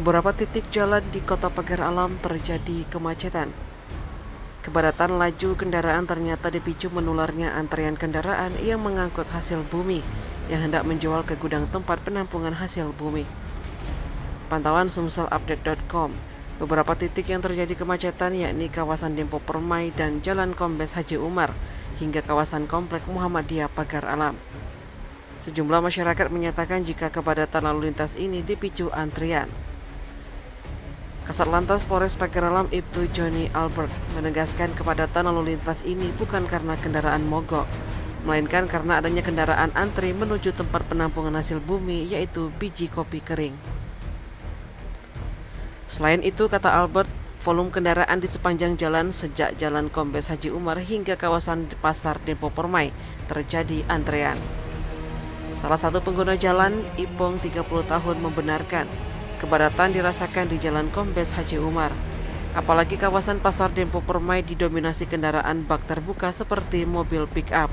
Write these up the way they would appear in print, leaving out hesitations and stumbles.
beberapa titik jalan di Kota Pagar Alam terjadi kemacetan. Kepadatan laju kendaraan ternyata dipicu menularnya antrean kendaraan yang mengangkut hasil bumi yang hendak menjual ke gudang tempat penampungan hasil bumi. Pantauan sumselupdate.com, beberapa titik yang terjadi kemacetan yakni kawasan Dempo Permai dan Jalan Kombes Haji Umar hingga kawasan Komplek Muhammadiyah Pagar Alam. Sejumlah masyarakat menyatakan jika kepadatan lalu lintas ini dipicu antrian. Kasat Lantas Polres Pagar Alam Ibtu Johnny Albert menegaskan kepadatan lalu lintas ini bukan karena kendaraan mogok, melainkan karena adanya kendaraan antri menuju tempat penampungan hasil bumi yaitu biji kopi kering. Selain itu, kata Albert, volume kendaraan di sepanjang jalan sejak Jalan Kombes Haji Umar hingga kawasan Pasar Dempo Permai terjadi antrean. Salah satu pengguna jalan, Ipong 30 tahun membenarkan kepadatan dirasakan di Jalan Kombes Haji Umar. Apalagi kawasan Pasar Dempo Permai didominasi kendaraan bak terbuka seperti mobil pick-up.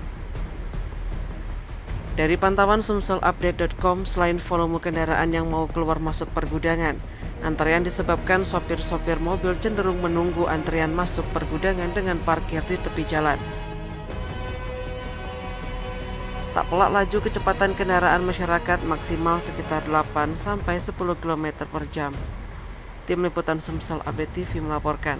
Dari pantauan sumselupdate.com, selain volume kendaraan yang mau keluar masuk pergudangan, antrean disebabkan sopir-sopir mobil cenderung menunggu antrean masuk pergudangan dengan parkir di tepi jalan. Tak pelak laju kecepatan kendaraan masyarakat maksimal sekitar 8-10 km per jam. Tim Liputan Sumsel Update TV melaporkan.